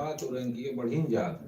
जात और रंगीय बढ़ीन जात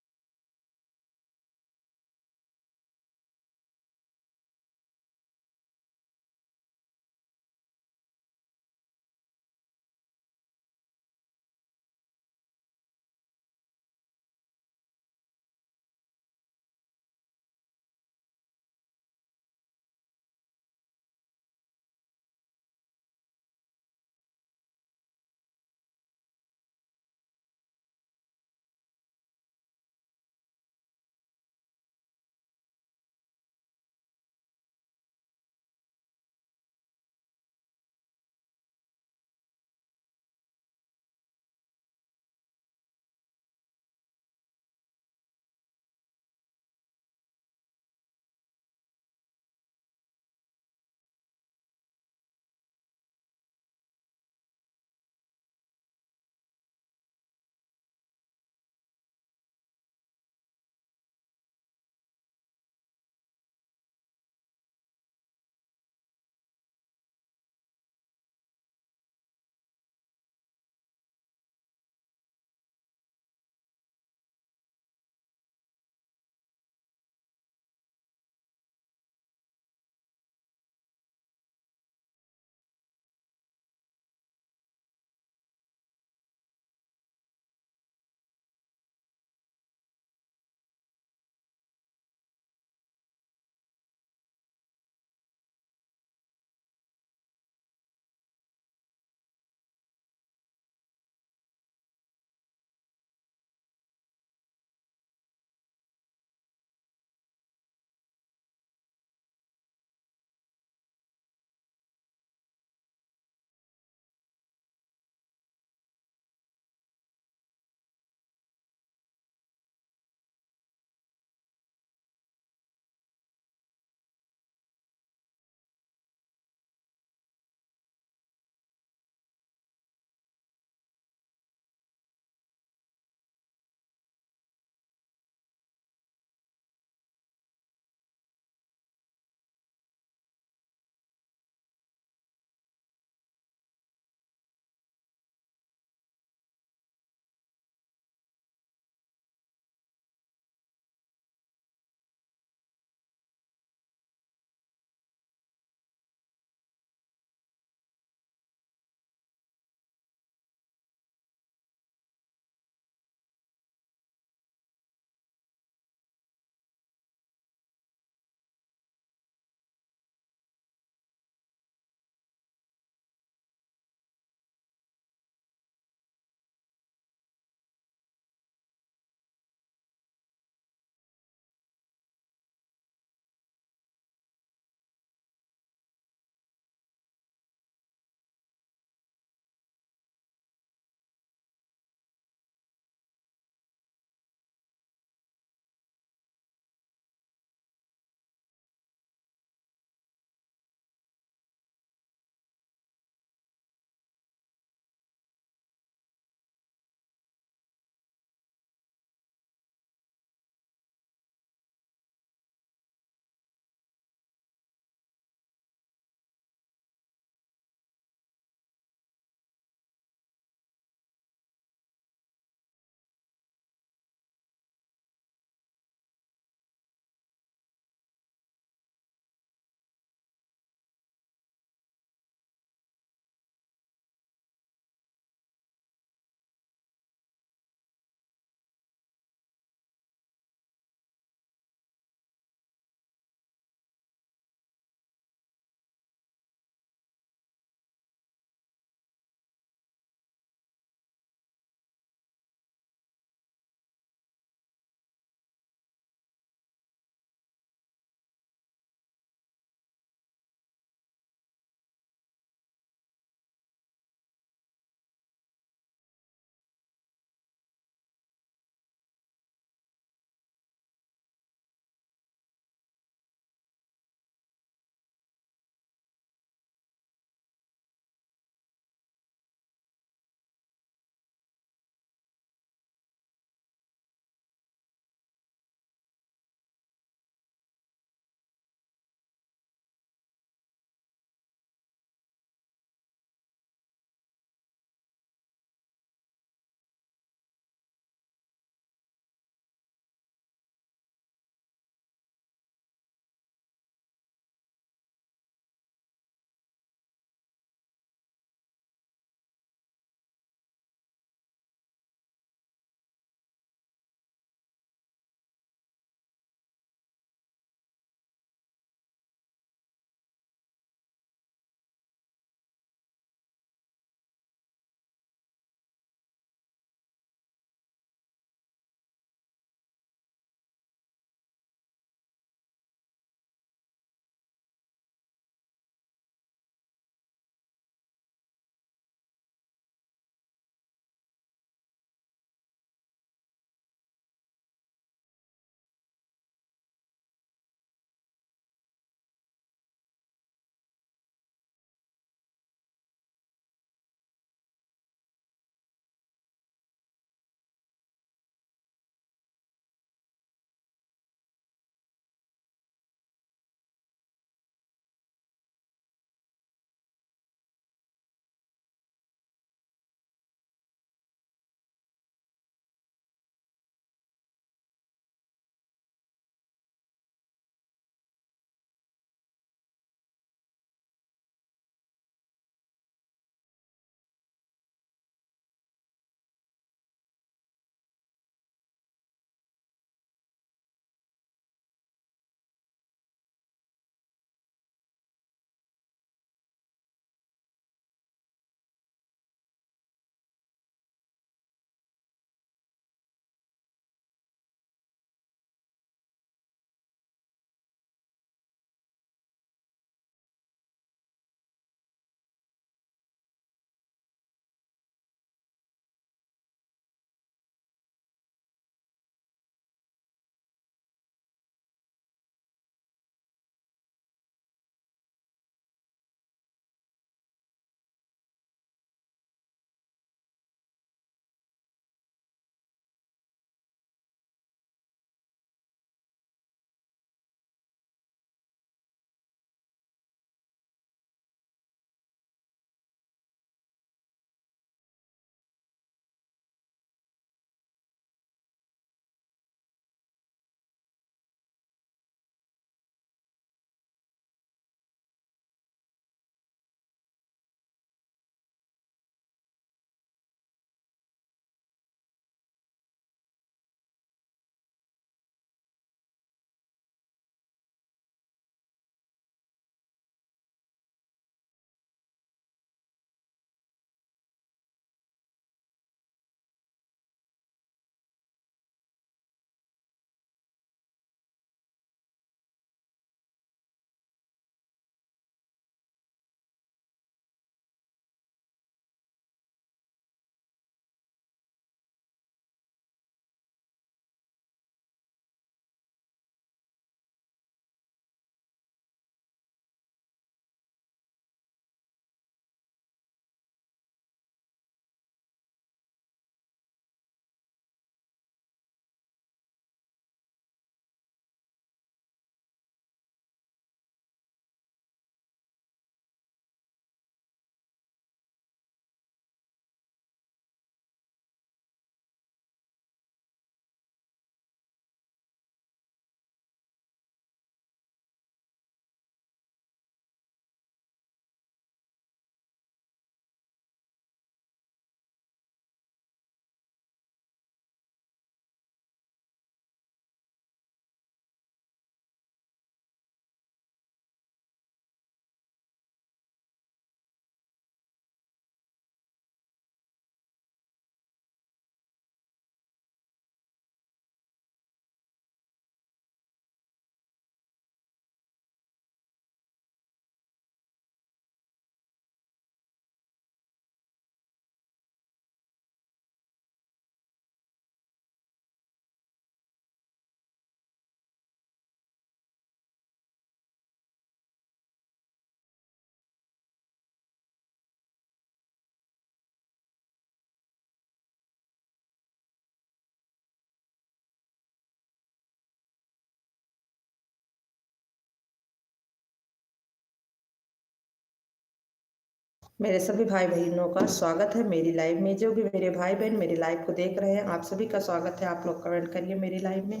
मेरे सभी भाई बहनों का स्वागत है मेरी लाइव में। जो भी मेरे भाई बहन मेरी लाइव को देख रहे हैं, आप सभी का स्वागत है। आप लोग कमेंट करिए मेरी लाइव में।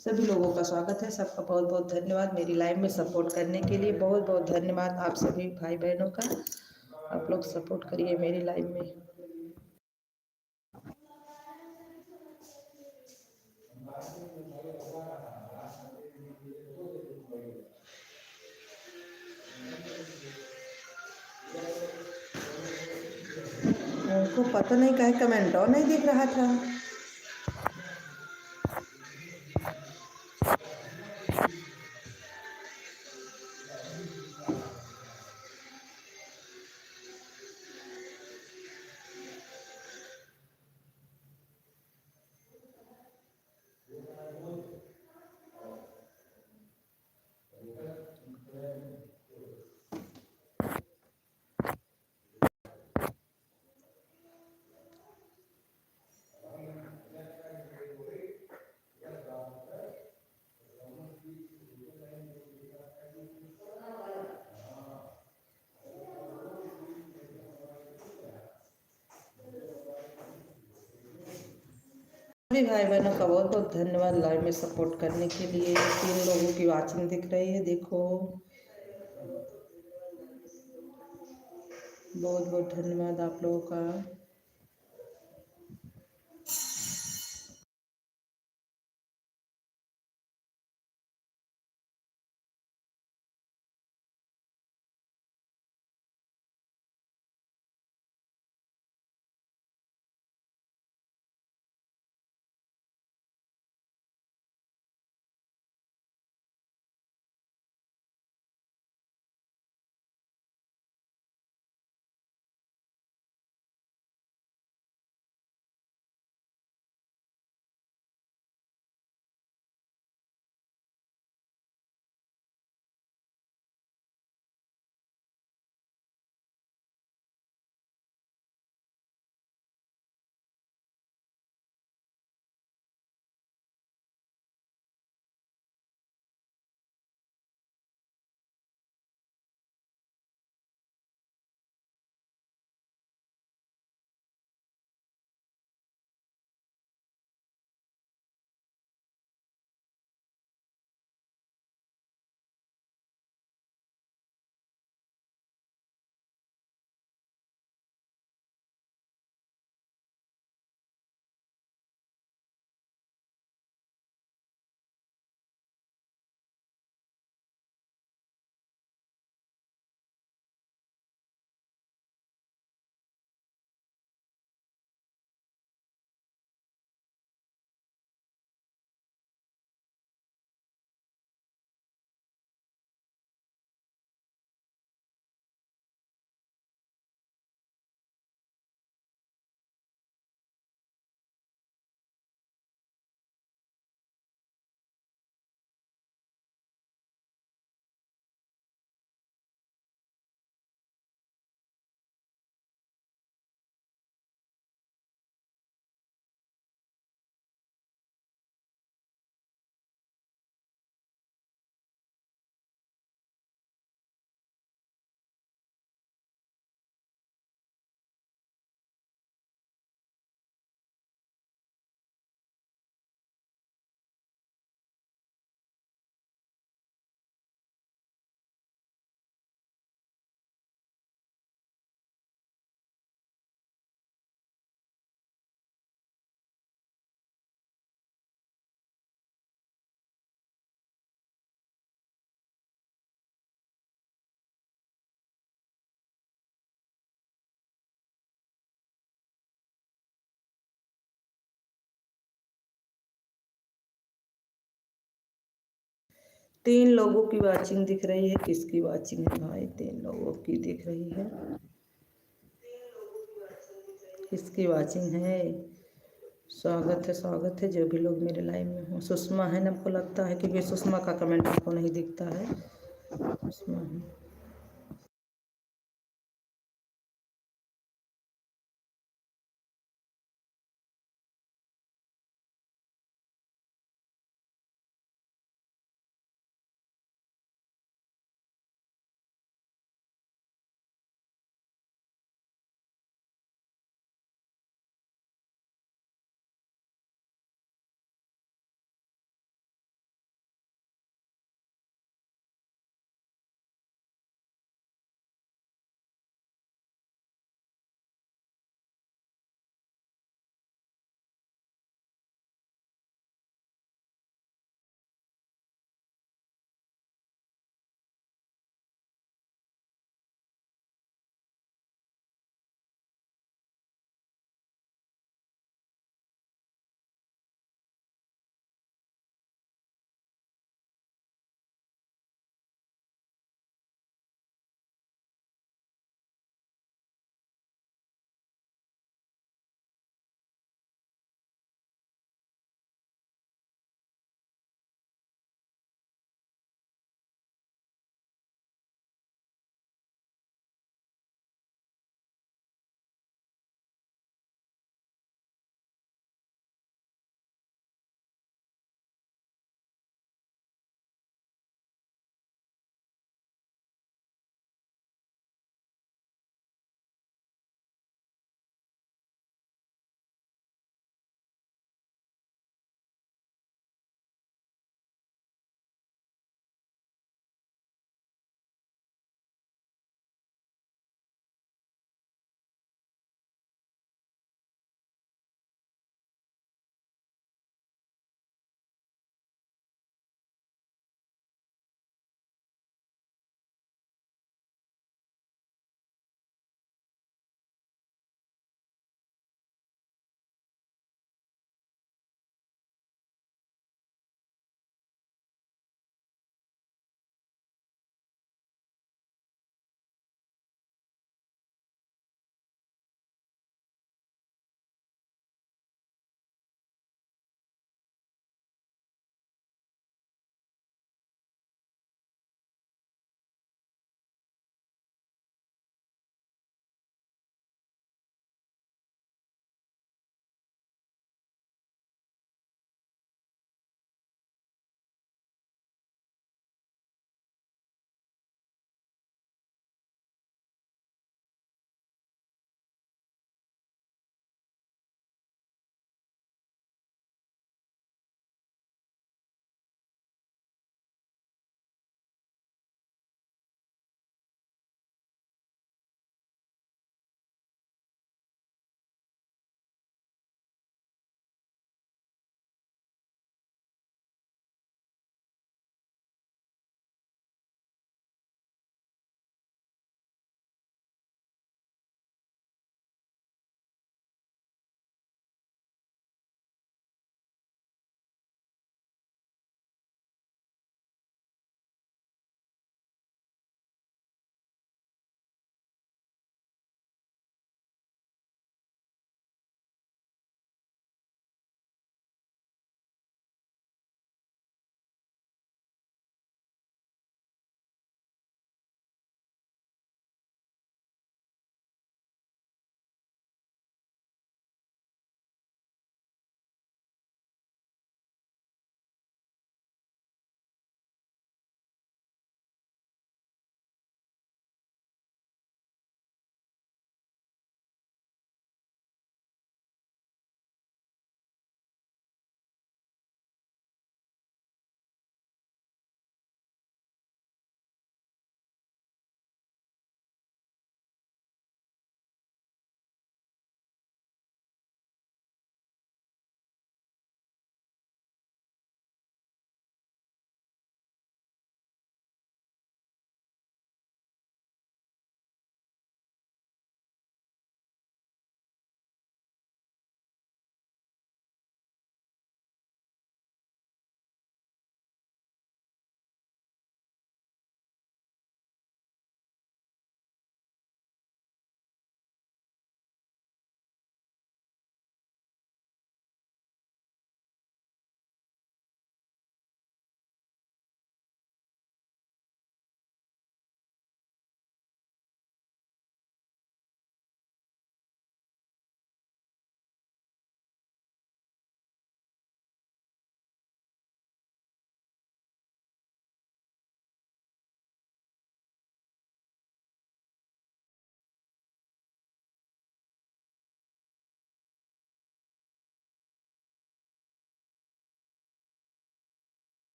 सभी लोगों का स्वागत है। सबका बहुत बहुत धन्यवाद मेरी लाइव में सपोर्ट करने के लिए। बहुत बहुत धन्यवाद आप सभी भाई बहनों का। आप लोग सपोर्ट करिए मेरी लाइव में। उनको पता नहीं काहे कमेंट और नहीं दिख रहा था। सभी भाई बहनों का बहुत बहुत धन्यवाद लाइव में सपोर्ट करने के लिए। 3 लोगों की वाचिंग दिख रही है, देखो। बहुत बहुत धन्यवाद आप लोगों का। तीन लोगों की वाचिंग दिख रही है। किसकी वाचिंग है भाई? 3 लोगों की दिख रही है। किसकी वाचिंग है? स्वागत है जो भी लोग मेरे लाइव में हो। सुषमा है ना, हमको लगता है, क्योंकि सुषमा का कमेंट हमको नहीं दिखता है। सुषमा है।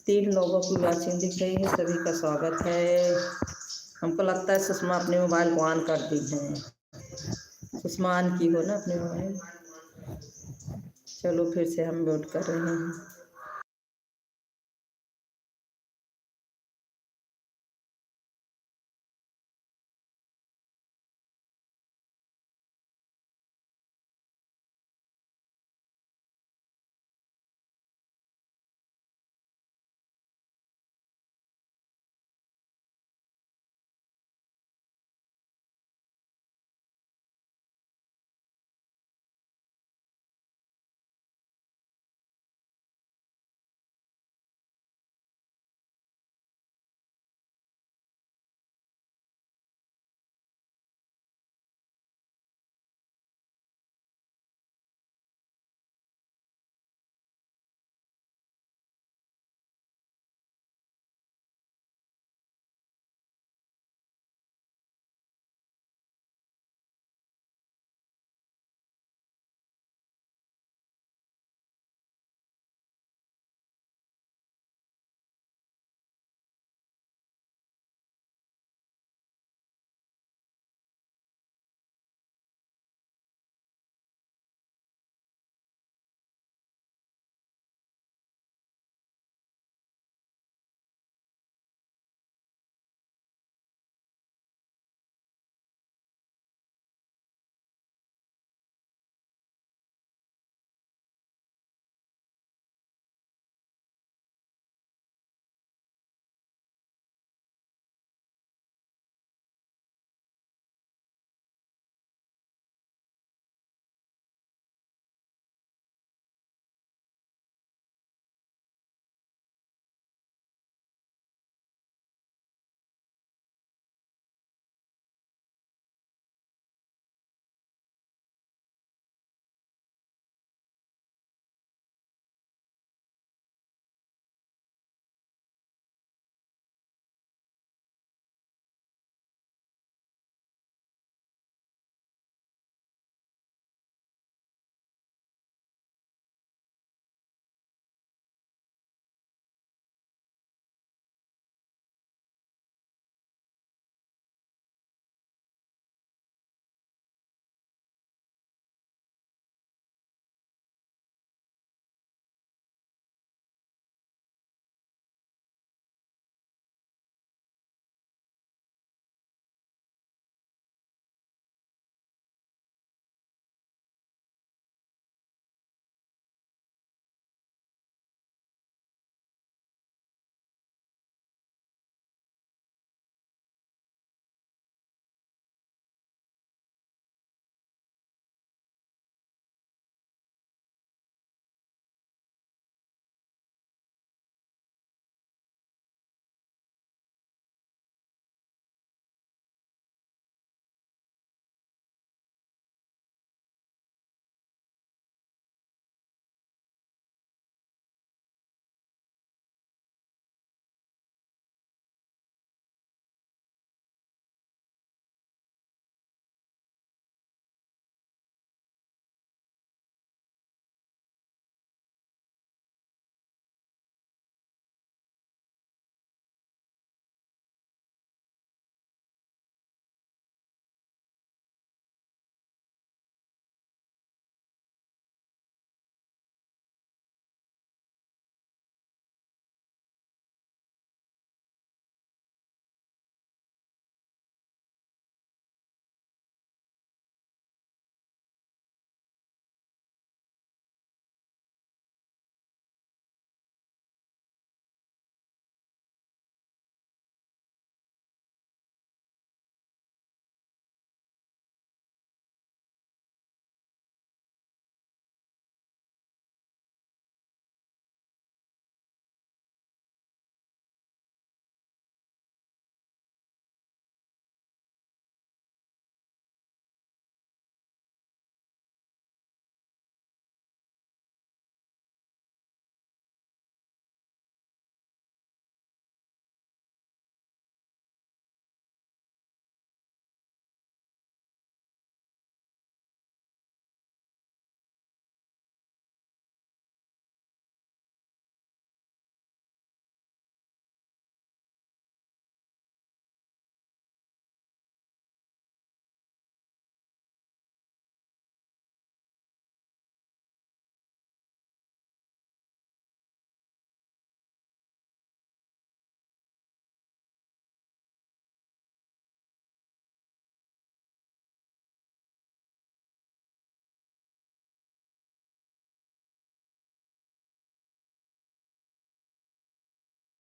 3 लोगों की वॉचिंग दिख रही है, सभी का स्वागत है। हमको लगता है सुषमा अपने मोबाइल को ऑन कर दी है। सुषमा ऑन की हो ना अपने मोबाइल। चलो फिर से हम वेट कर रहे हैं।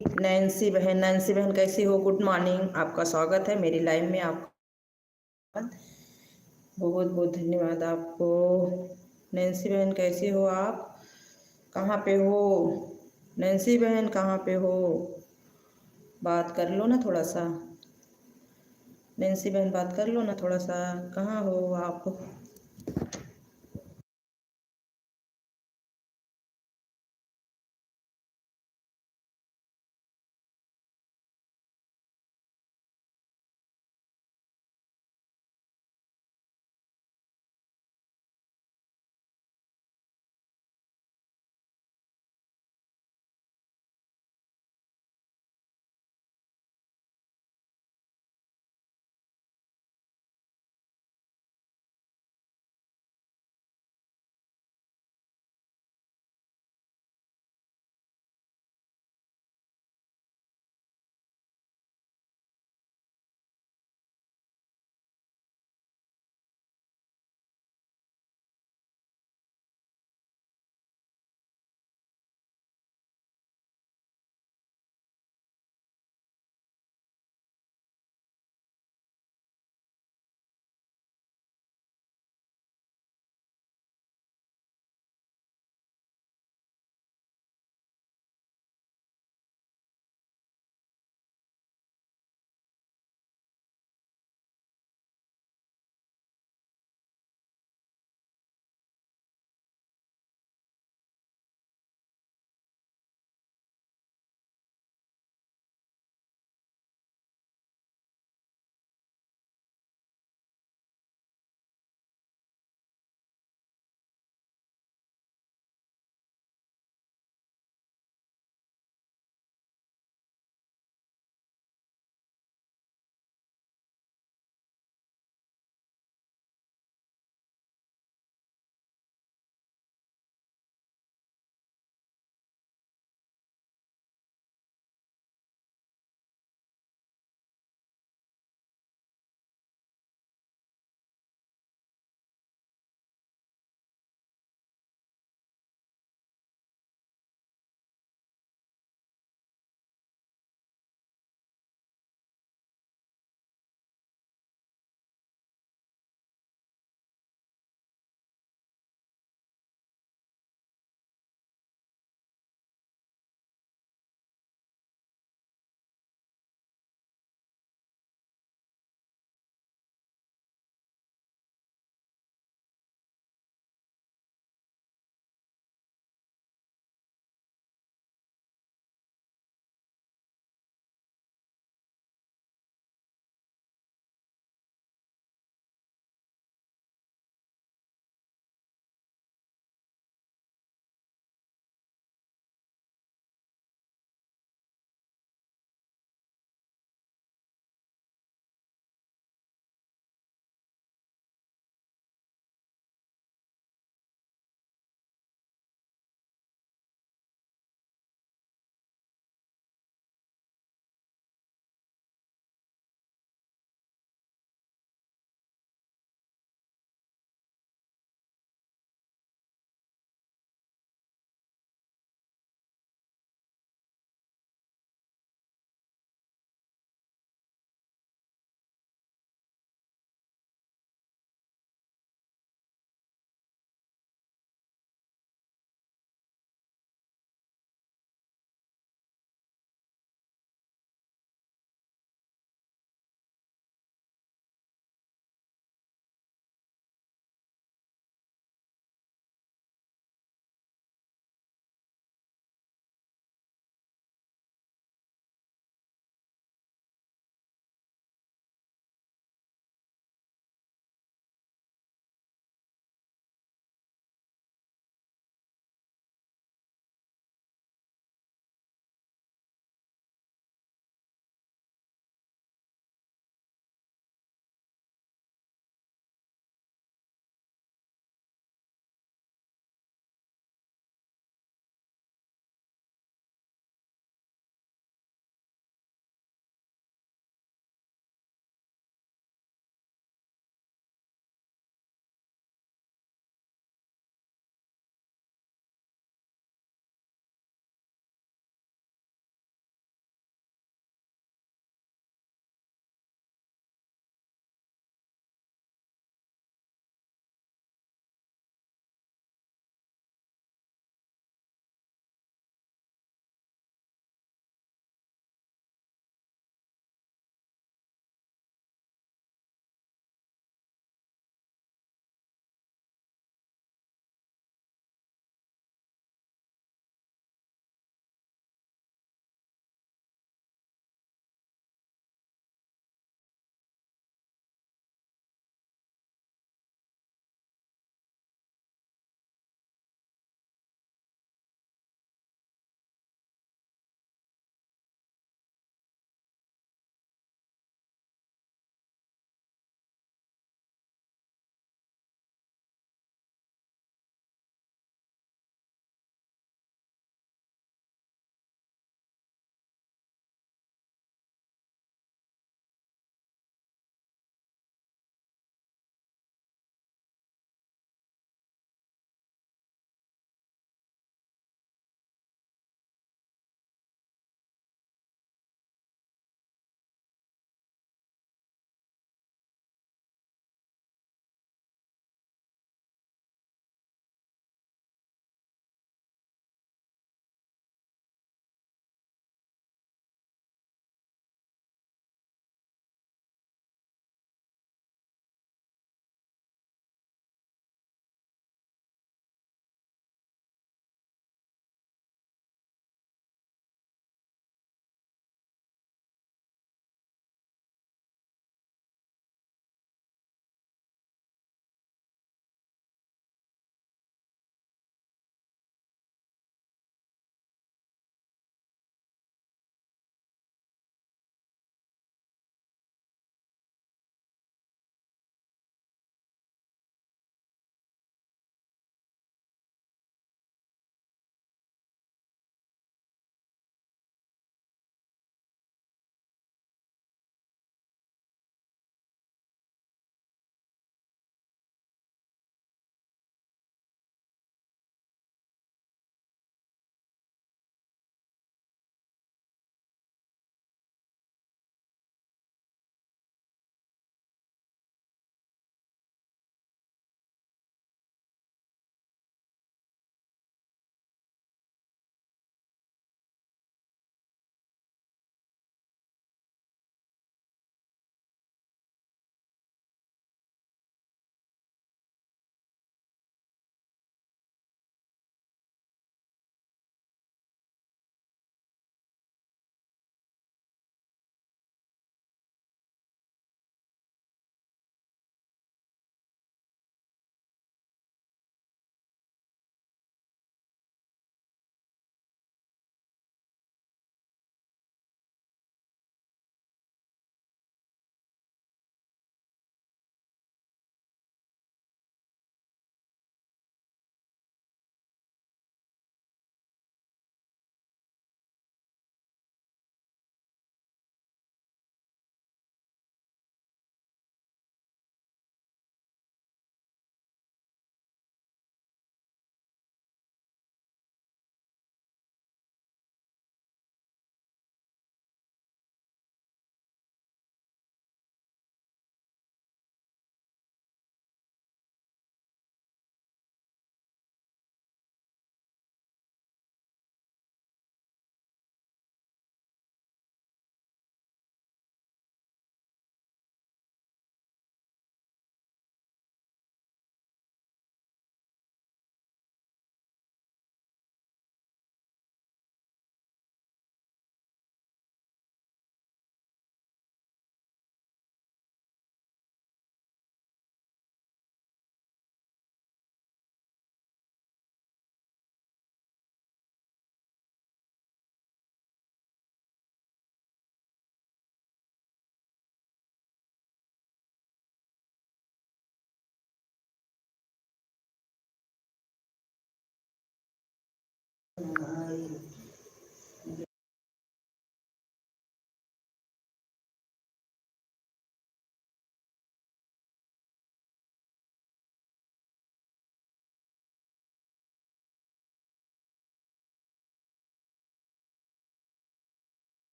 नैन्सी बहन कैसी हो? गुड मॉर्निंग, आपका स्वागत है मेरी लाइव में। आपका बहुत बहुत धन्यवाद आपको। नैन्सी बहन कैसी हो आप? कहाँ पे हो? नैन्सी बहन कहाँ पे हो? बात कर लो ना थोड़ा सा। नैन्सी बहन बात कर लो ना थोड़ा सा। कहाँ हो आप?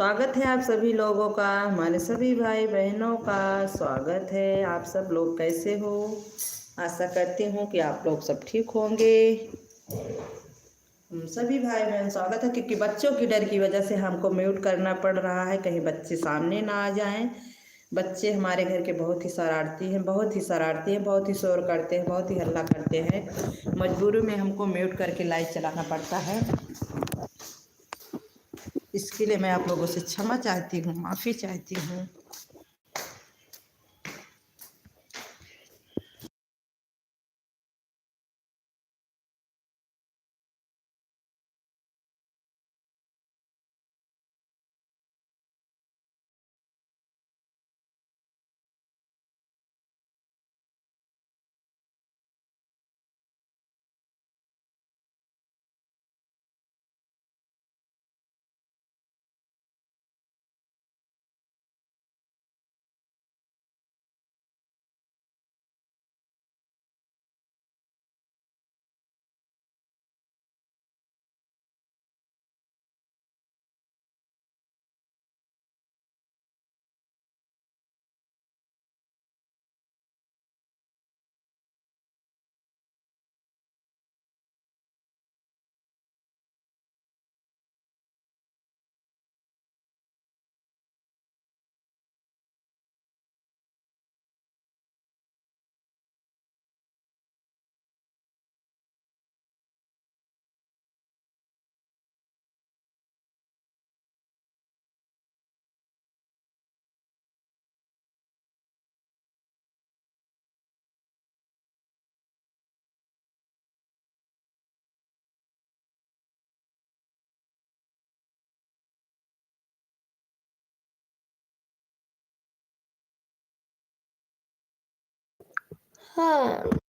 स्वागत है आप सभी लोगों का, हमारे सभी भाई बहनों का स्वागत है। आप सब लोग कैसे हो? आशा करती हूँ कि आप लोग सब ठीक होंगे। सभी भाई बहन स्वागत है, क्योंकि बच्चों की डर की वजह से हमको म्यूट करना पड़ रहा है, कहीं बच्चे सामने ना आ जाएं। बच्चे हमारे घर के बहुत ही शरारती हैं, बहुत ही शरारती हैं, बहुत ही शोर करते हैं, बहुत ही हल्ला करते हैं। मजबूरी में हमको म्यूट करके लाइव चलाना पड़ता है। इसके लिए मैं आप लोगों से क्षमा चाहती हूँ, माफ़ी चाहती हूँ। हाँ।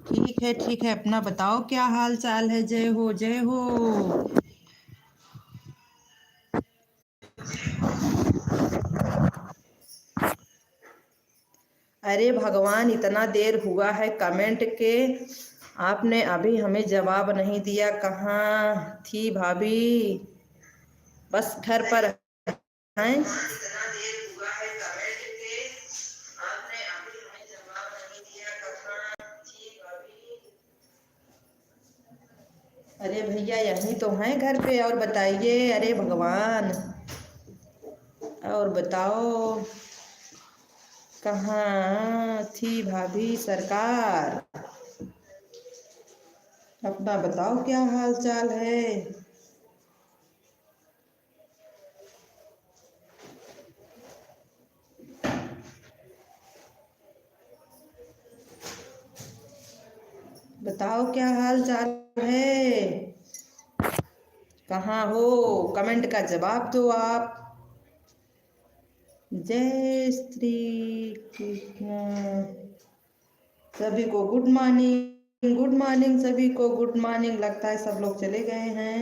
ठीक है, अपना बताओ क्या हाल चाल है। जय हो जय हो। अरे भगवान, इतना देर हुआ है कमेंट के, आपने अभी हमें जवाब नहीं दिया। कहाँ थी भाभी? बस घर पर हैं? अरे भैया यहीं तो हैं घर पे। और बताइए। अरे भगवान, और बताओ कहाँ थी भाभी सरकार? अपना बताओ क्या हाल चाल है। बताओ क्या हाल चाल है। कहाँ हो? कमेंट का जवाब दो आप। जय श्री कृष्ण। सभी को गुड मॉर्निंग, गुड मॉर्निंग सभी को, गुड मॉर्निंग। लगता है सब लोग चले गए हैं।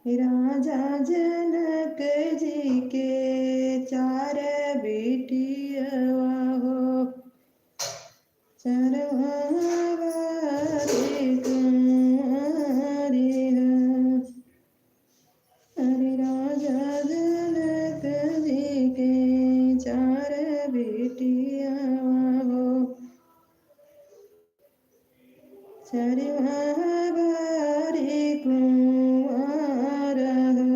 राजा जनक जी के चार बेटिया हो, चरवारे कुंवारी हो। अरे राजा जनक जी के चार बेटिया हो, चरवारे कुंवर हो,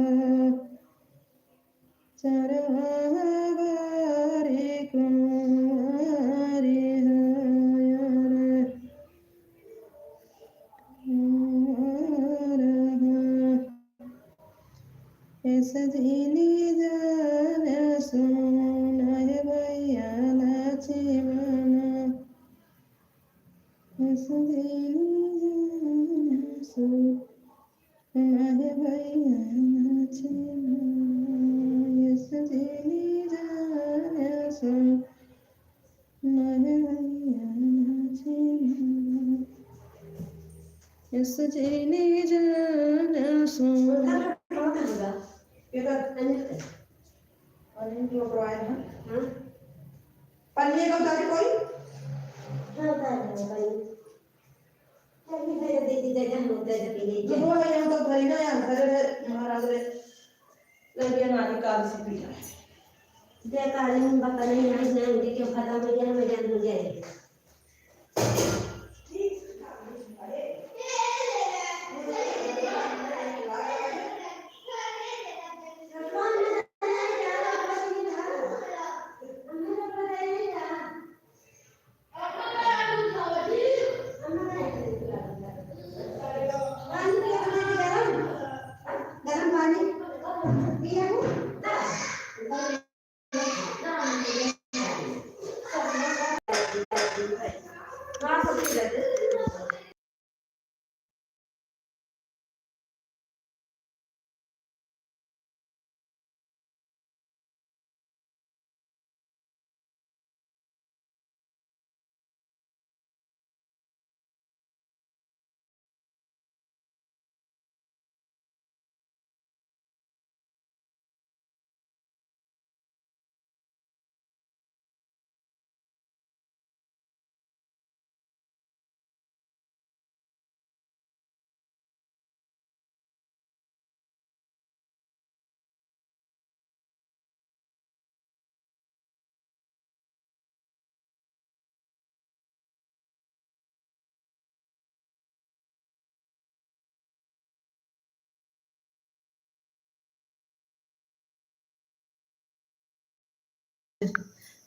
चरवारे कुंवारी हो। सजनी जान सुना है भैया नाची बना। सजनी जान सुना है भैया नाची बना। सजनी जान सुना है भैया नाची बना। सजनी जान सुना पन्नी का उतारे कोई तो भरी ना यार घर महाराज रे लगे नानी काल से पीला देखा नहीं बता नहीं नहीं नहीं क्यों खत्म हो गया मैं जान हो जाए।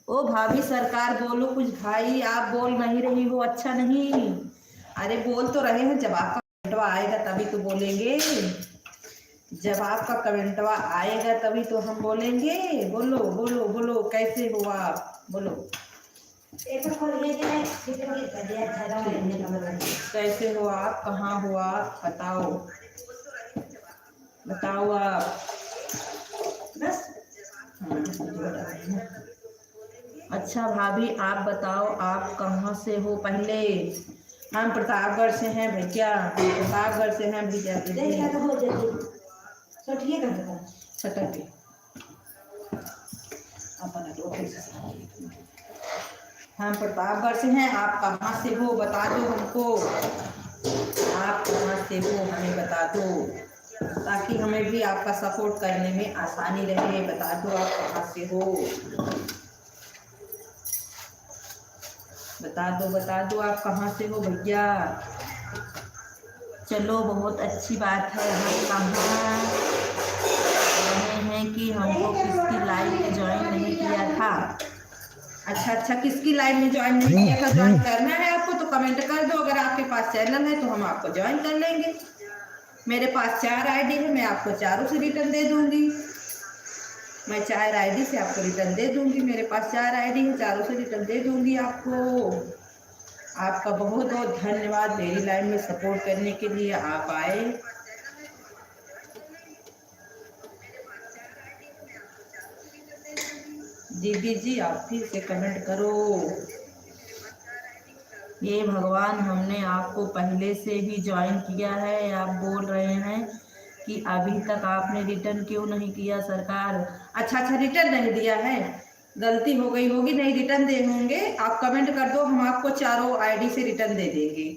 ओ भाभी सरकार बोलो कुछ। भाई आप बोल नहीं रही हो, अच्छा नहीं। अरे बोल तो रहे हैं, जब आपका कमेंटवा आएगा तभी तो बोलेंगे। जब आपका कमेंटवा आएगा तभी तो हम बोलेंगे। बोलो बोलो बोलो, कैसे हो आप? बोलो कैसे हो आप? कहाँ हो आप? बताओ बताओ आप। बस अच्छा भाभी आप बताओ आप कहाँ से हो पहले। हम प्रतापगढ़ से हैं भैया, प्रतापगढ़ से हैं भैया दीदी। छटक के अपन रोके से। हम प्रतापगढ़ से हैं, आप कहाँ से हो बता दो हमको। आप कहाँ से हो हमें बता दो, ताकि हमें भी आपका सपोर्ट करने में आसानी रहे। बता दो आप कहाँ से हो, बता दो आप कहाँ से हो भैया। चलो बहुत अच्छी बात है। हम कहाँ रहे हैं कि हमको किसकी लाइव में ज्वाइन नहीं किया था। अच्छा किसकी लाइव में ज्वाइन नहीं किया था। ज्वाइन करना है आपको तो कमेंट कर दो। अगर आपके पास चैनल है तो हम आपको ज्वाइन कर लेंगे। मेरे पास 4 आईडी है, मैं आपको चारों से रिटर्न दे दूंगी। मैं 4 आईडी से आपको रिटर्न दे दूंगी। मेरे पास 4 आईडी है, चारों से रिटर्न दे दूंगी आपको। आपका बहुत बहुत धन्यवाद मेरी लाइव में सपोर्ट करने के लिए। आप आए। दीदी जी आप फिर से कमेंट करो। ये भगवान हमने आपको पहले से ही ज्वाइन किया है। आप बोल रहे हैं कि अभी तक आपने रिटर्न क्यों नहीं किया सरकार। अच्छा रिटर्न नहीं दिया है, गलती हो गई होगी, नहीं रिटर्न दे होंगे। आप कमेंट कर दो, हम आपको चारों आईडी से रिटर्न दे देंगे।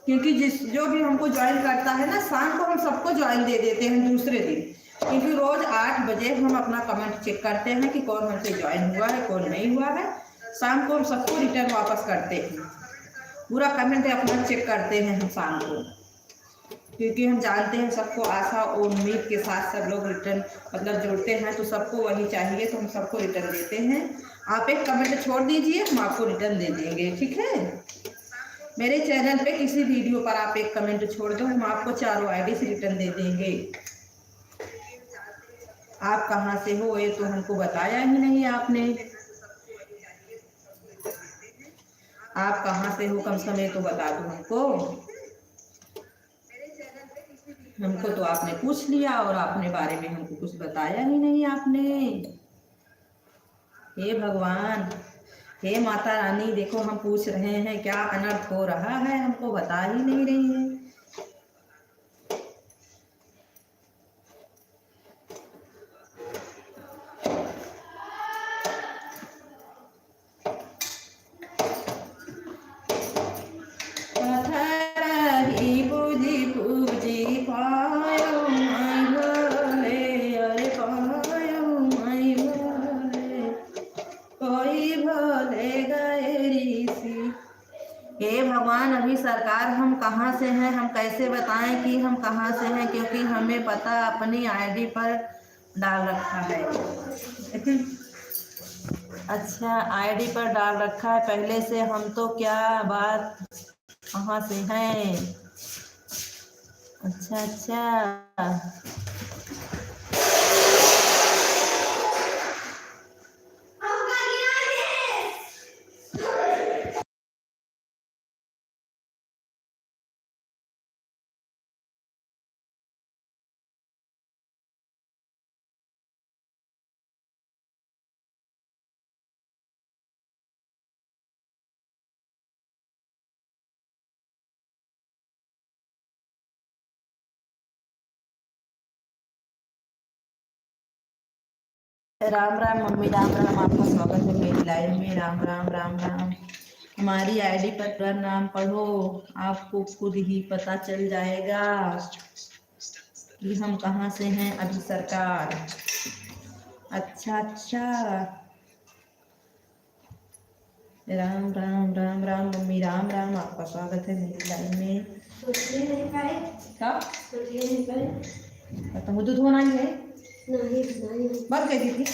क्योंकि जो भी हमको ज्वाइन करता है ना, शाम को हम सबको ज्वाइन दे देते हैं दूसरे दिन। क्योंकि रोज 8 बजे हम अपना कमेंट चेक करते हैं कि कौन हमसे ज्वाइन हुआ है कौन नहीं हुआ है। शाम को हम सबको रिटर्न वापस करते हैं, पूरा कमेंट अपना चेक करते हैं हम शाम को। क्योंकि हम जानते हैं सबको आशा और उम्मीद के साथ सब लोग रिटर्न मतलब जोड़ते हैं, तो सबको वही चाहिए तो हम सबको रिटर्न देते हैं। आप एक कमेंट छोड़ दीजिए, हम आपको रिटर्न दे देंगे, ठीक है। मेरे चैनल पे किसी वीडियो पर आप एक कमेंट छोड़ दो, हम आपको चारों आईडी से रिटर्न दे देंगे। आप कहाँ से हो ये तो हमको बताया ही नहीं आपने। आप कहाँ से हो कम से कम तो बता दो हमको। हमको तो आपने पूछ लिया और अपने बारे में हमको कुछ बताया ही नहीं आपने। हे भगवान, हे माता रानी, देखो हम पूछ रहे हैं क्या अनर्थ हो रहा है, हमको बता ही नहीं रही है। हे भगवान, अभी सरकार हम कहाँ से हैं, हम कैसे बताएं कि हम कहाँ से हैं, क्योंकि हमें पता अपनी आईडी पर डाल रखा है। अच्छा आईडी पर डाल रखा है पहले से, हम तो क्या बात कहाँ से हैं। अच्छा राम राम मम्मी, राम राम, आपका स्वागत है मेरी लाइव में। राम राम राम राम। हमारी आईडी पर पूरा नाम पढ़ो, आपको खुद ही पता चल जाएगा कि हम कहाँ से हैं अभी सरकार। अच्छा राम राम राम राम मम्मी, राम राम, आपका स्वागत है मेरी लाइव में। तो दूध होना ही है बंद कर दी थी।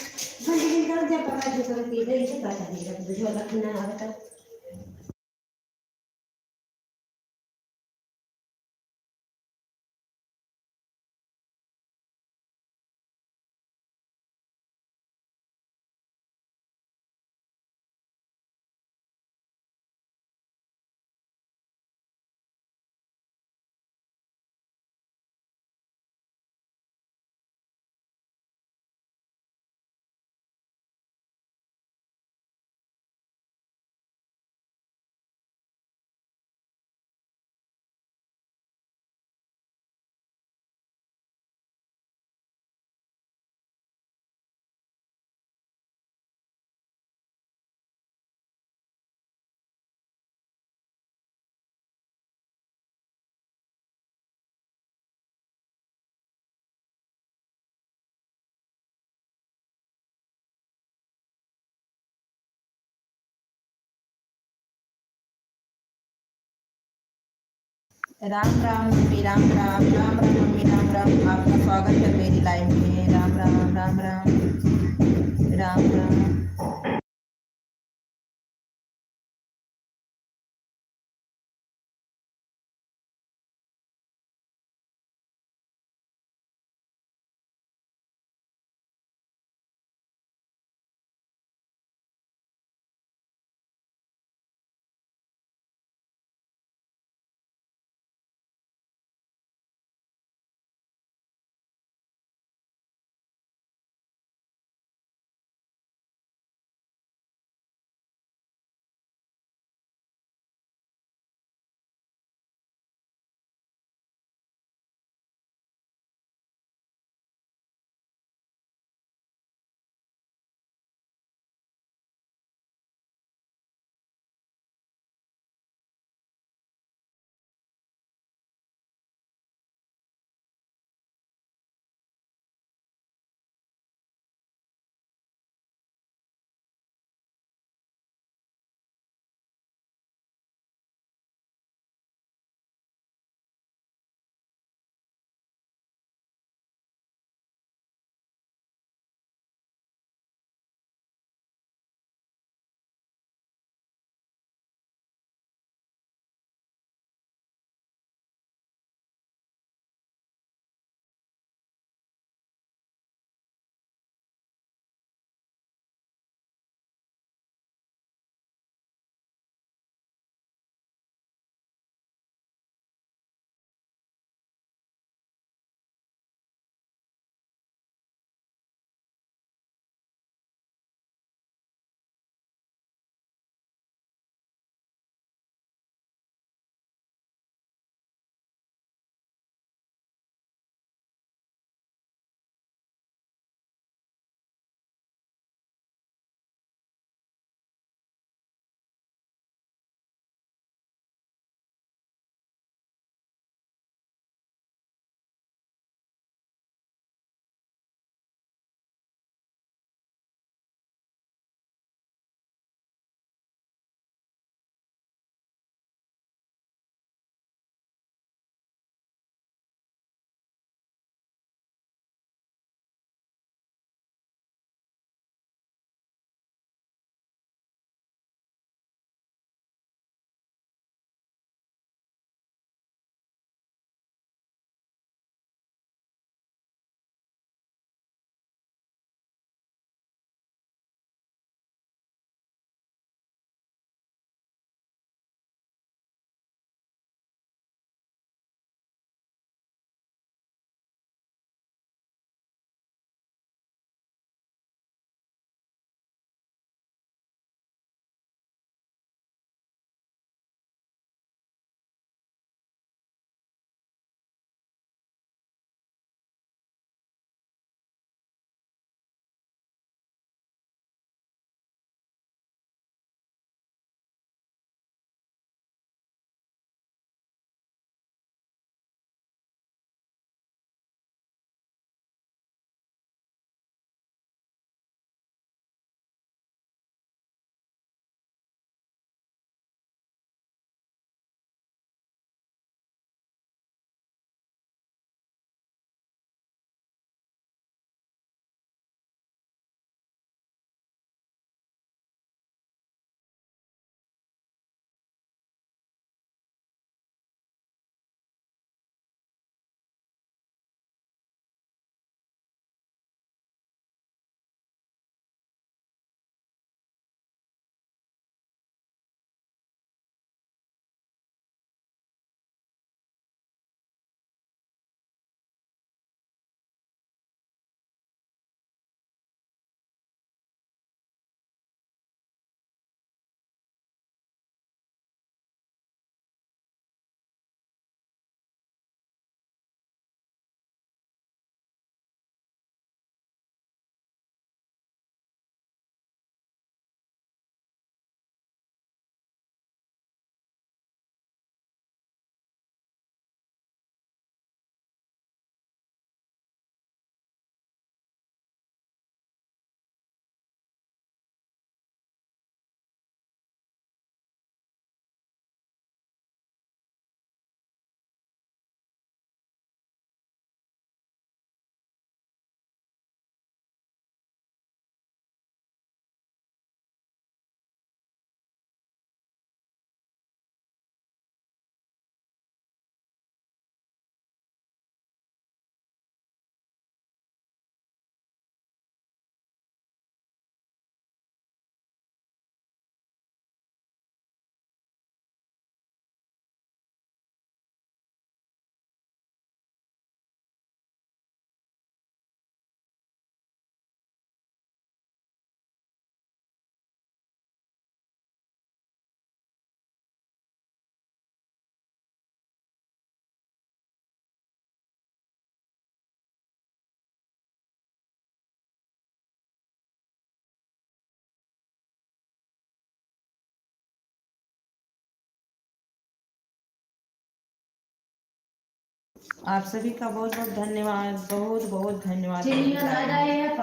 Ram Ram mummy, Ram Ram, Ram Ram mummy, Ram Ram. आपका स्वागत है मेरी लाइफ में। राम राम, राम राम, राम राम। आप सभी का बहुत बहुत धन्यवाद, बहुत बहुत धन्यवाद मेरी लाइव में।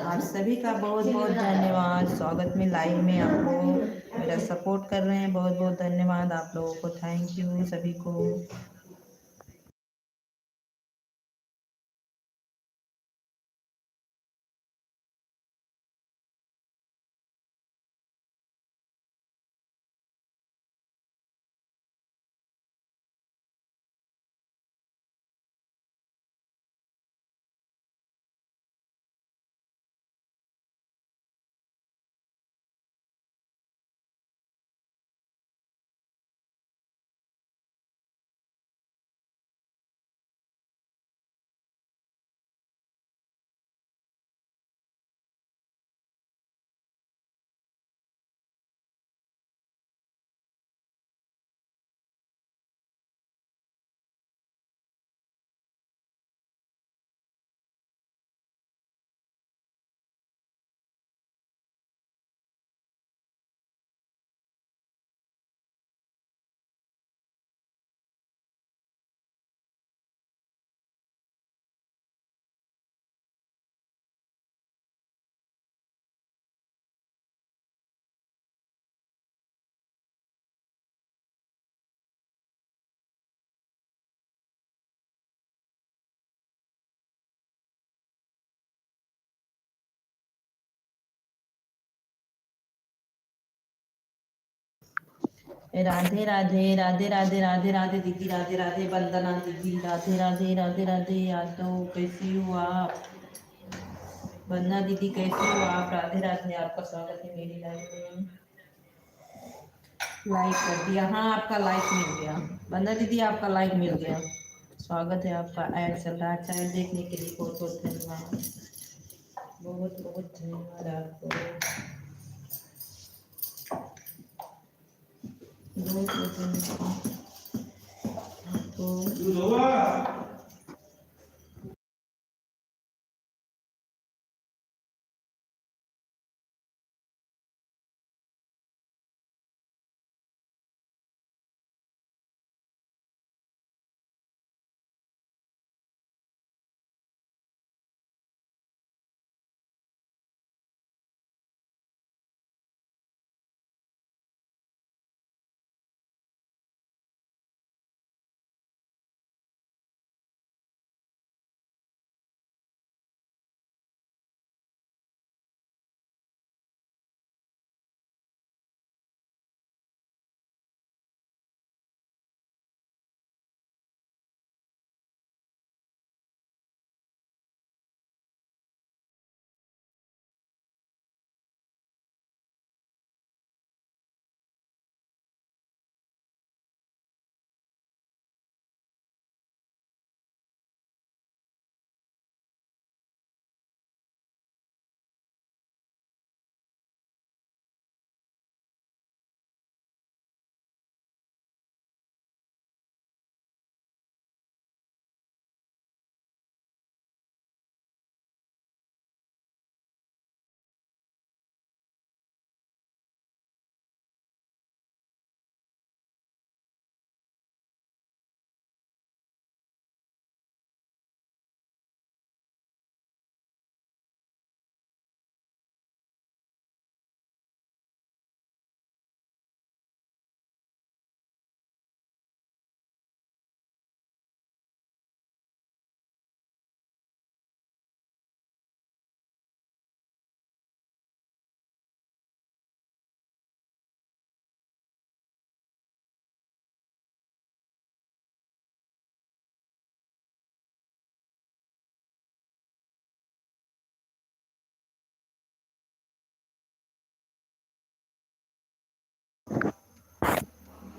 आप सभी का बहुत बहुत धन्यवाद, स्वागत में लाइव में आप लोग मेरा सपोर्ट कर रहे हैं, बहुत बहुत धन्यवाद आप लोगों को, थैंक यू सभी को। राधे राधे राधे राधे राधे राधे दीदी, राधे राधे वंदना दीदी, राधे राधे राधे राधे यादव, कैसी हो आप? वंदना दीदी कैसी हो आप? राधे राधे, आपका स्वागत है मेरी लाइफ में। लाइक कर दिया, हाँ आपका लाइक मिल गया। वंदना दीदी आपका लाइक मिल गया, स्वागत है आपका। ऐड चल रहा है, ऐड देखने के लिए बहुत बहुत धन्यवाद, बहुत बहुत धन्यवाद आपको, बहुत बहुत धन्यवाद आपको।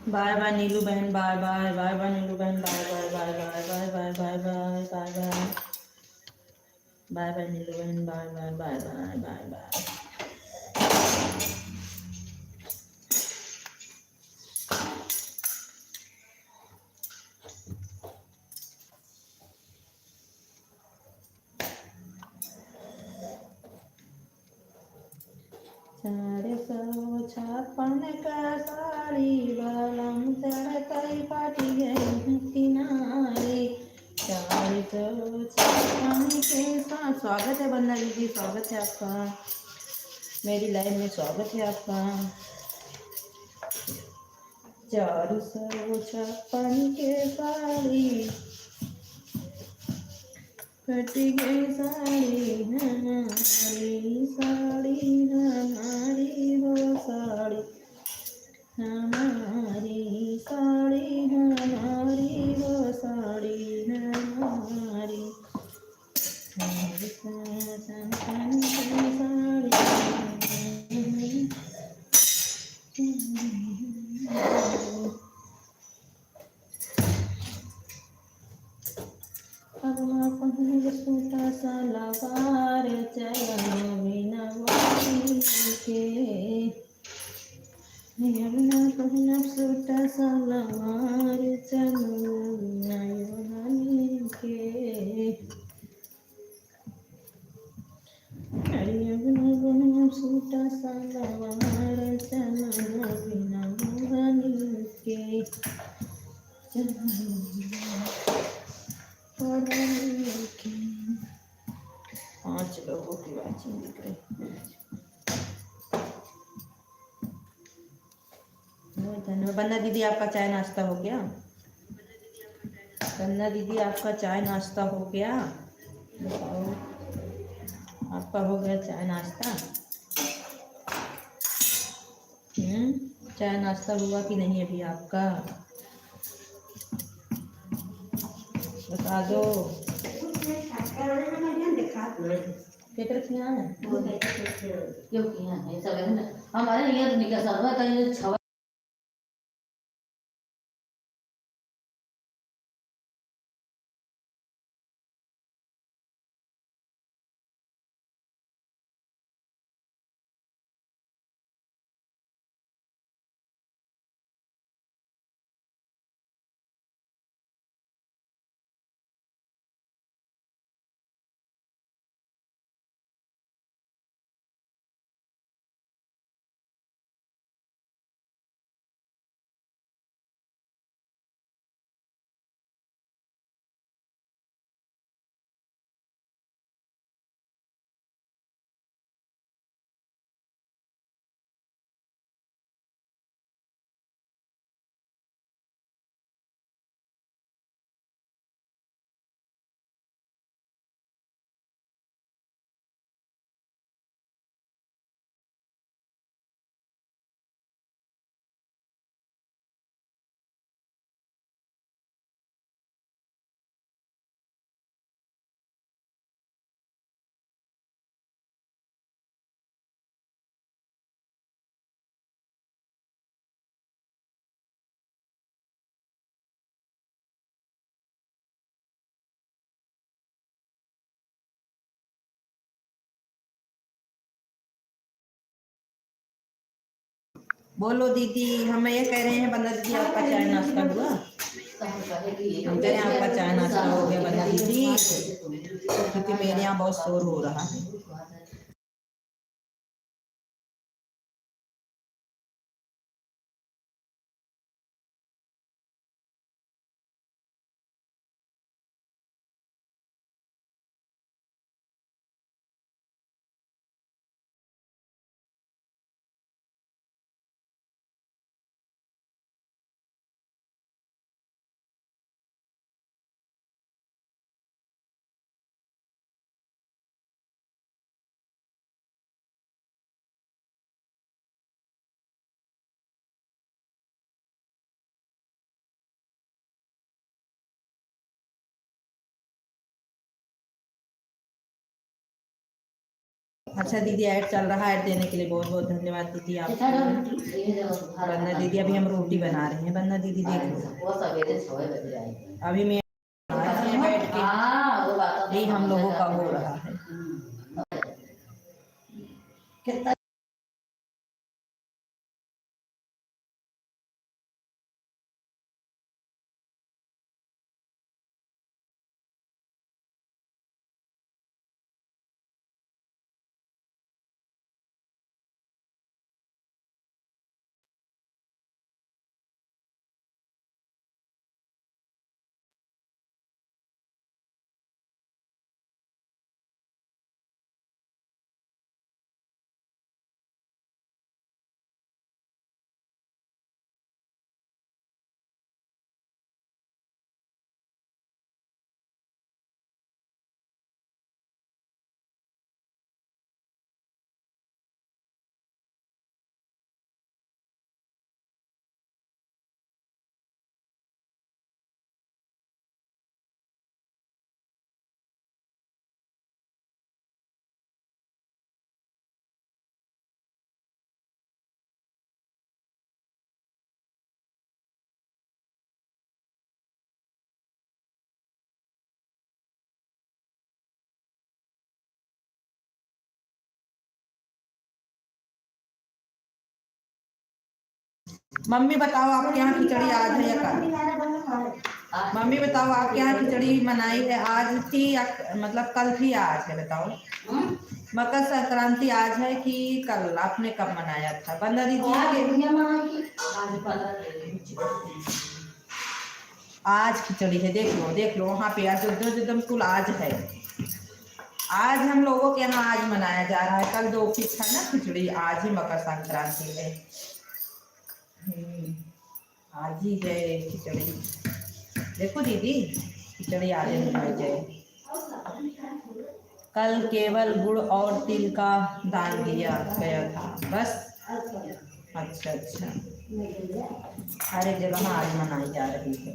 बाय बाय नीलू बहन, bye bye, bye bye Neelu बहन, bye bye bye bye bye bye bye bye bye bye, bye bye Neelu बहन, bye bye bye bye bye bye. सारे सौ छापन का साड़ी बलम चढ़तई पाटी गई किनारे, स्वागत है वंदना दीदी, स्वागत है आपका मेरी लाइव में, स्वागत है आपका। 456 के साड़ी कट गई साड़ी हमारी हो साड़ी हमारी साड़ी हमारी हो साड़ी हमारी सूटा सलवार चलन बिना के यमुना पहनब सूटा सलवार चलन के यमुना पहनब सूटा सलवार चलन बिना के 5 लोगों की वाचिंग दिख रही है। धन्यवाद। वंदना दीदी आपका चाय नाश्ता हो गया? वंदना दीदी आपका चाय नाश्ता हो गया? बताओ, आपका हो गया चाय नाश्ता? चाय नाश्ता हुआ कि नहीं अभी आपका? बता दो। हमारे यहाँ निकल सकता है। बोलो दीदी, हम ये कह रहे हैं वंदना दीदी आपका चाय नाश्ता हुआ? हम कह रहे हैं आपका चाय नाश्ता हो गया वंदना दीदी, क्योंकि मेरे यहाँ बहुत शोर हो रहा है। अच्छा दीदी, ऐड चल रहा है, ऐड देने के लिए बहुत बहुत धन्यवाद दीदी आपको। वंदना दीदी, अभी हम रोटी बना रहे हैं वंदना दीदी, देख लो अभी मैं बैठ के, यही हम लोगों का हो रहा है। मम्मी बताओ आपके यहाँ खिचड़ी आज है या कल? मम्मी बताओ आपके यहाँ खिचड़ी मनाई है आज थी या मतलब कल थी या आज है बताओ? मकर संक्रांति आज है कि कल? आपने कब मनाया था? बंदा दीजिए। आज खिचड़ी है, देख लो वहाँ पे आज जो कुल आज है। आज हम लोगों के यहाँ आज मनाया जा रहा है, कल जो फिक्स है ना खिचड़ी, आज ही मकर संक्रांति है। आज ही है खिचड़ी। देखो दीदी, खिचड़ी आज ही बनाई जाए। कल केवल गुड़ और तिल का दान दिया गया था बस। अच्छा अच्छा, हर एक जगह आज मनाई जा रही है।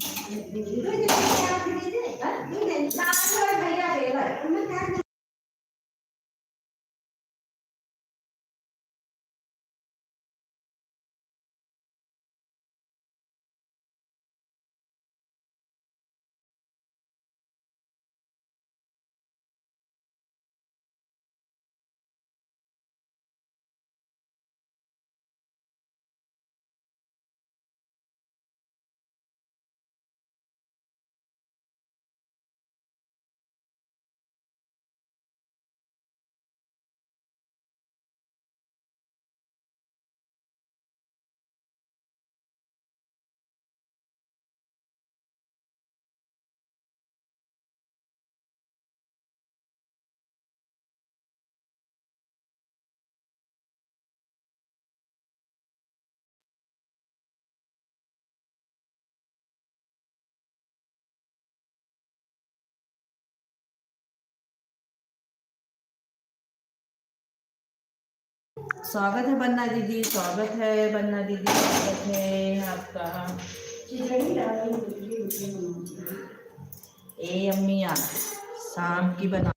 स्वागत है बन्ना दीदी, स्वागत है बन्ना दीदी, स्वागत है आपका। ए अम्मी आ शाम की बना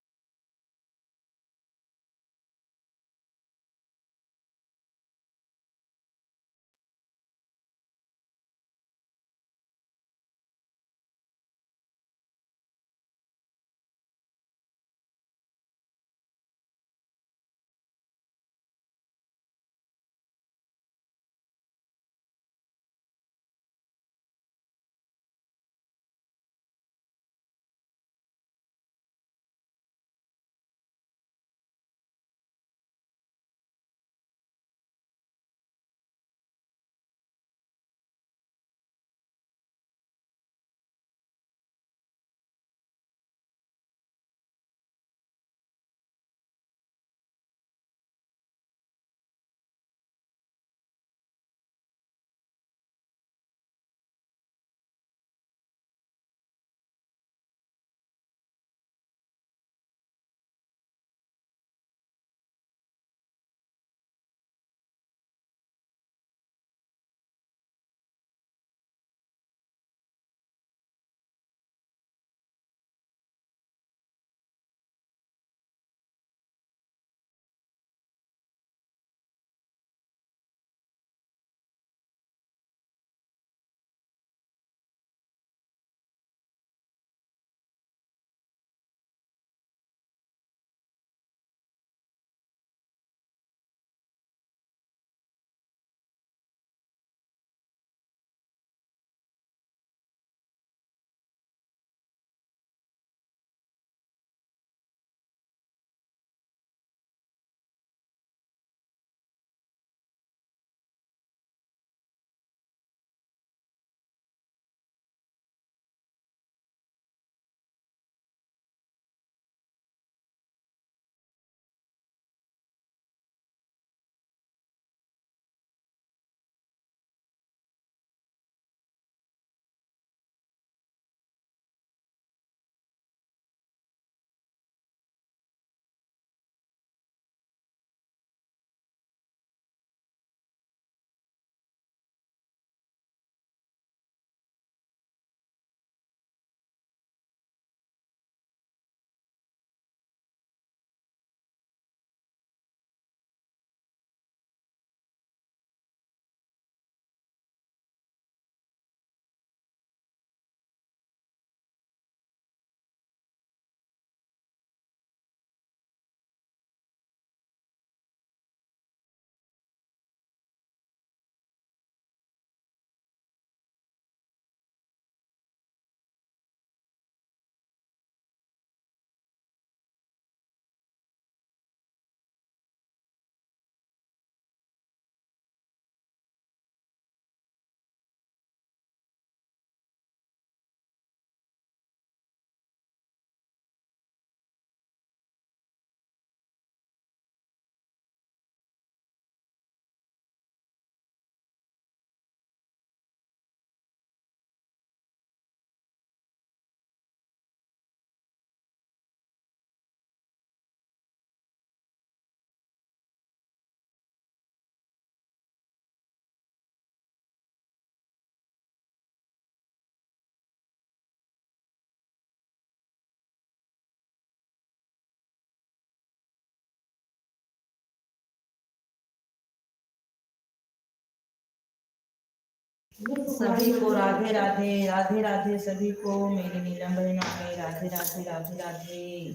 सभी को राधे राधे, राधे राधे सभी को, मेरी नीलम बहनों में राधे राधे राधे राधे।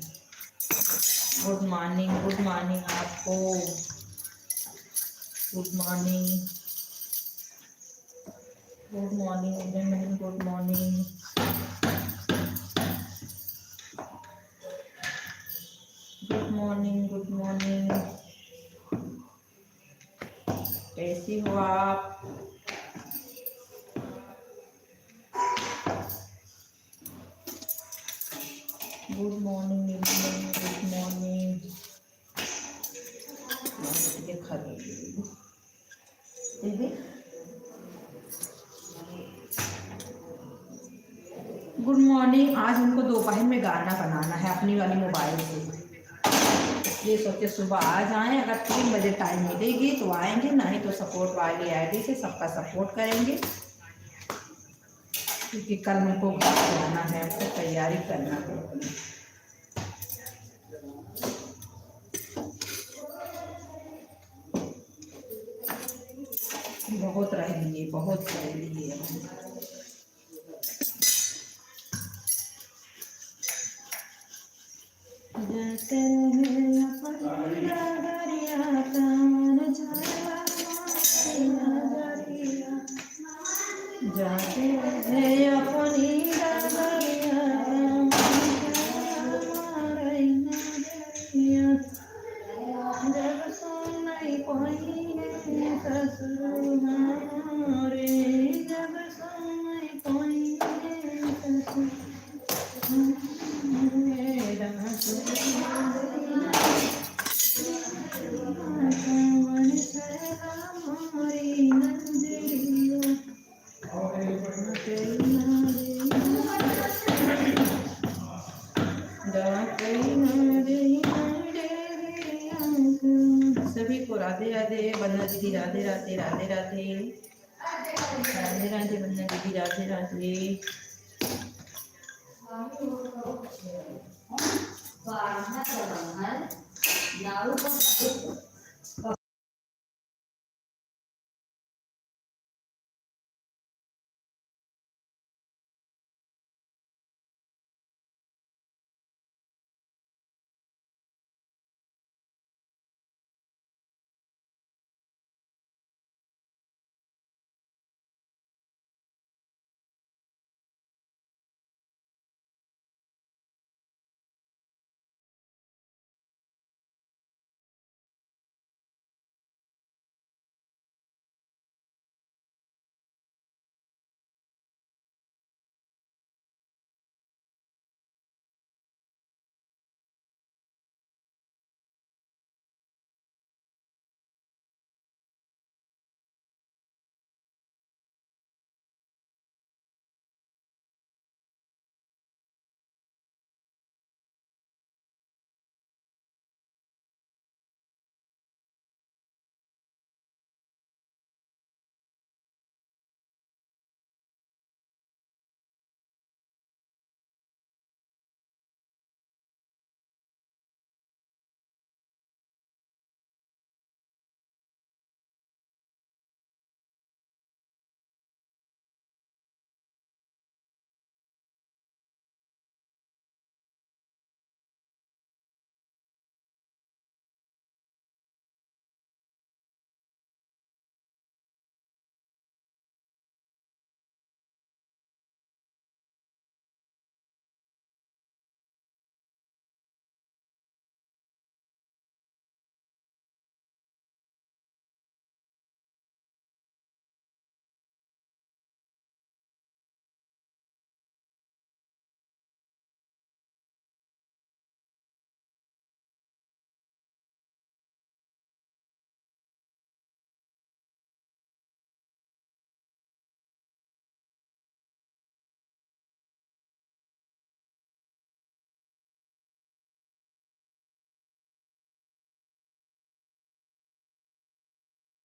गुड मॉर्निंग आपको, good morning, good morning, good morning, good morning, good morning. कैसी हो आप? Good morning, good morning. दीदी गुड मॉर्निंग। आज हमको दोपहर में गाना बनाना है अपनी वाली मोबाइल से, ये सोचे सुबह आ जाएं, अगर 3 बजे टाइम मिलेगी तो आएंगे, नहीं तो सपोर्ट वाली आईडी से सबका सपोर्ट करेंगे, क्योंकि कल हमको घर जाना है, उसको तैयारी करना है अपनी। बहुत रह लिए, बहुत रह लिए। जाते रहे अपनी डगरिया, कान झाला नगरिया, जाते रहे अपनी डगरिया, कान झाला नगरिया, जब सुनाई पही ससुर हमारे, जब सुनाई पही ससुर सभी को राधे राधे। वंदना दीदी राधे राधे, राधे राधे, राधे राधे वंदना दीदी, राधे राधे।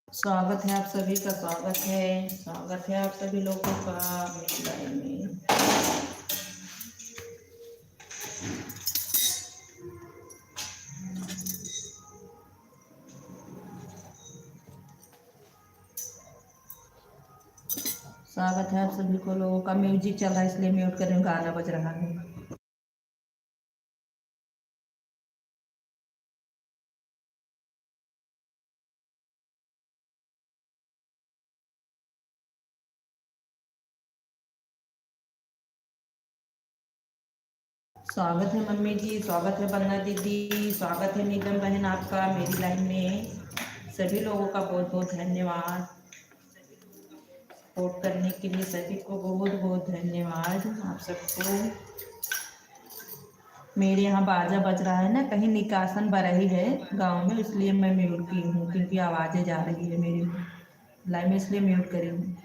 स्वागत है आप सभी का, स्वागत है, स्वागत है आप सभी लोगों का मेरी लाइव में। स्वागत है आप सभी को। लोगों का म्यूजिक चल रहा है इसलिए म्यूट कर रही हूँ, गाना बज रहा है। स्वागत है मम्मी जी, स्वागत है बन्ना दीदी, स्वागत है नीलम बहन आपका मेरी लाइन में। सभी लोगों का बहुत बहुत धन्यवाद, सपोर्ट करने के लिए सभी को बहुत बहुत धन्यवाद आप सबको। मेरे यहाँ बाजा बज रहा है ना, कहीं निकासन बरही है गांव में, इसलिए मैं म्यूट की हूँ क्योंकि आवाज़ें जा रही है मेरी लाइन में, इसलिए म्यूट करी हूँ।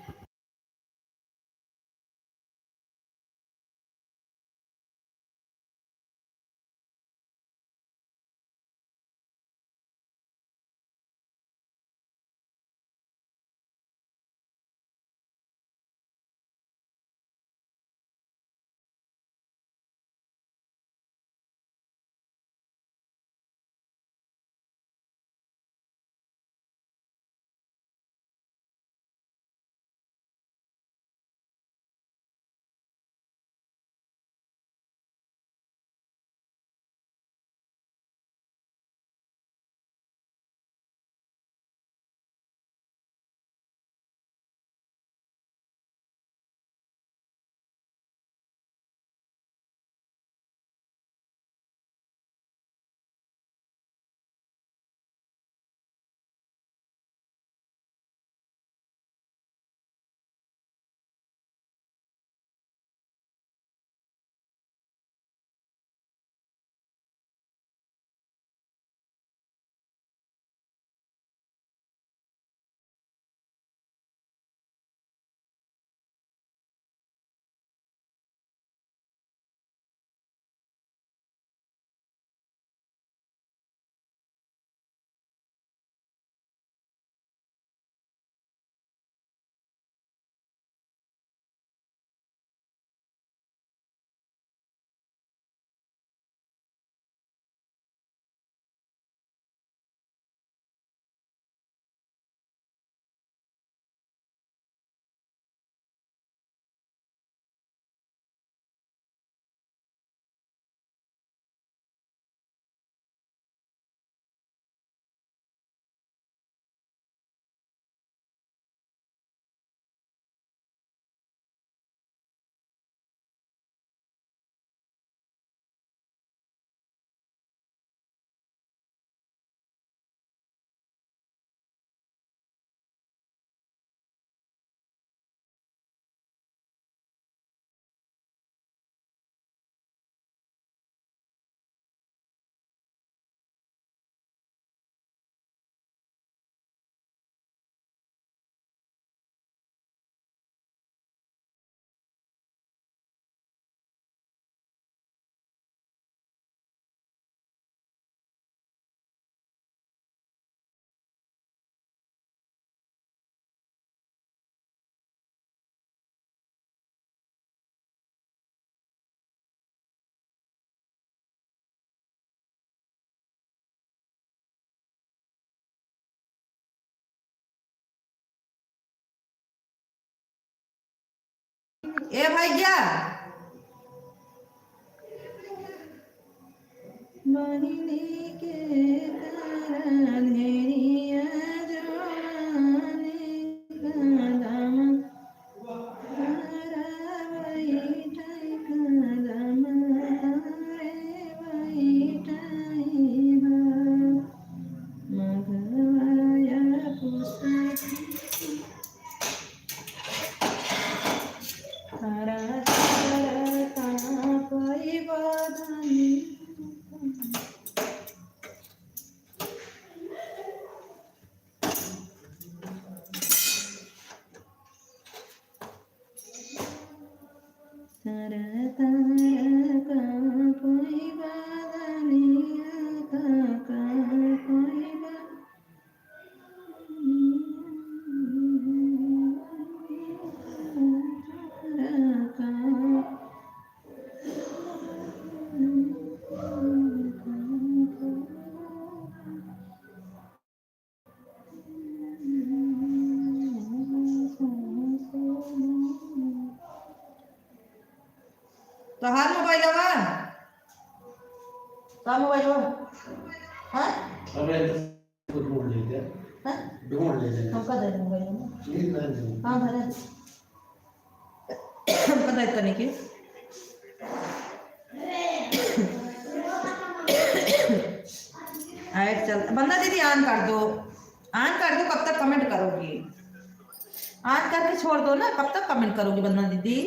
ए भैया बहिनी के धेरिया जवानी कदम हरा बैठै कदम रे बैठै मघवाया पुसकी हरा कोई बदनी तारा तारा का कोई बदनिया का कोई तो हार मोबाइल आवा का मोबाइल आवा हाँ अबे तो ढूंढ लेते हैं हाँ ढूंढ लेते हैं हमका दे मोबाइल नहीं नहीं हाँ भले हमका दे करने की ऐड चल बंदा दीदी ऑन कर दो कब तक कमेंट करोगी ऑन करके छोड़ दो ना कब तक कमेंट करोगी बंदा दीदी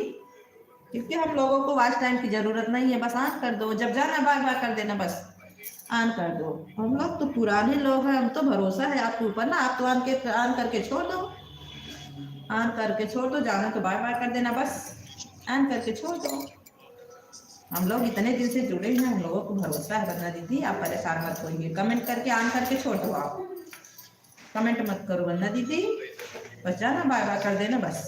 क्योंकि हम लोगों को वॉच टाइम की जरूरत नहीं है बस ऑन कर दो जब जाना बार बार कर देना बस ऑन कर दो हम लोग तो पुराने लोग हैं हम तो भरोसा है आपके ऊपर ना आप तो ऑन करके छोड़ दो ऑन करके छोड़ दो जाना तो बार बार कर देना बस ऑन करके छोड़ दो हम लोग इतने दिन से जुड़े हैं हम लोगों को भरोसा है बंदा दीदी आप परेशान मत होइए कमेंट करके ऑन करके छोड़ दो आप कमेंट मत करो बंदा दीदी बस जाना बाय बाय कर देना बस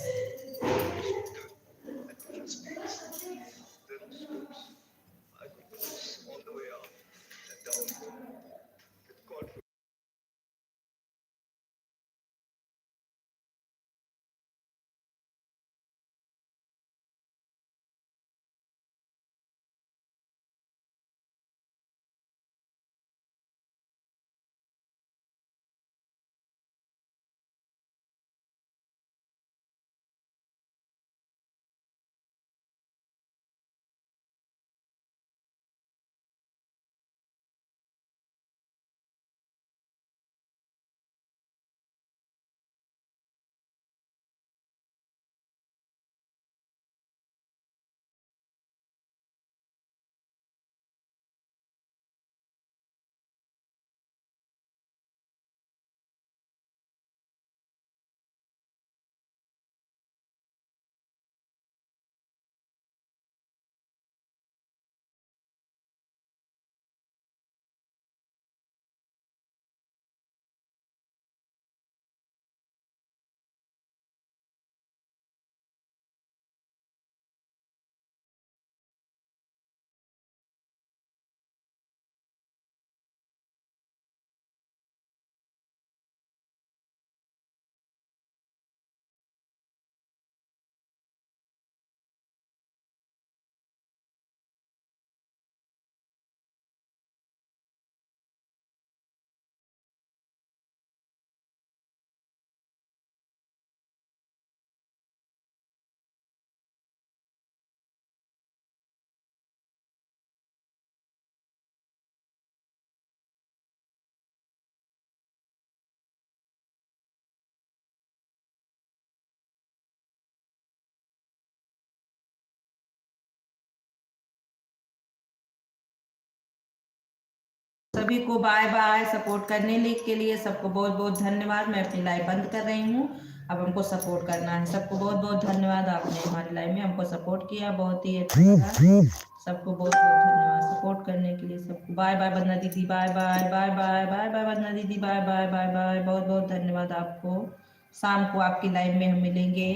सभी को बाय बाय सपोर्ट करने के लिए सबको बहुत बहुत धन्यवाद मैं अपनी लाइव बंद कर रही हूँ अब हमको सपोर्ट करना है सबको बहुत बहुत धन्यवाद आपने हमारी लाइव में हमको सपोर्ट किया बहुत ही अच्छा लगा सबको बहुत बहुत धन्यवाद सपोर्ट करने के लिए सबको बाय बाय बंदना दीदी bye bye bye bye bye bye Bandana दीदी बाय बाय बाय बाय बहुत बहुत धन्यवाद आपको शाम को आपकी लाइव में हम मिलेंगे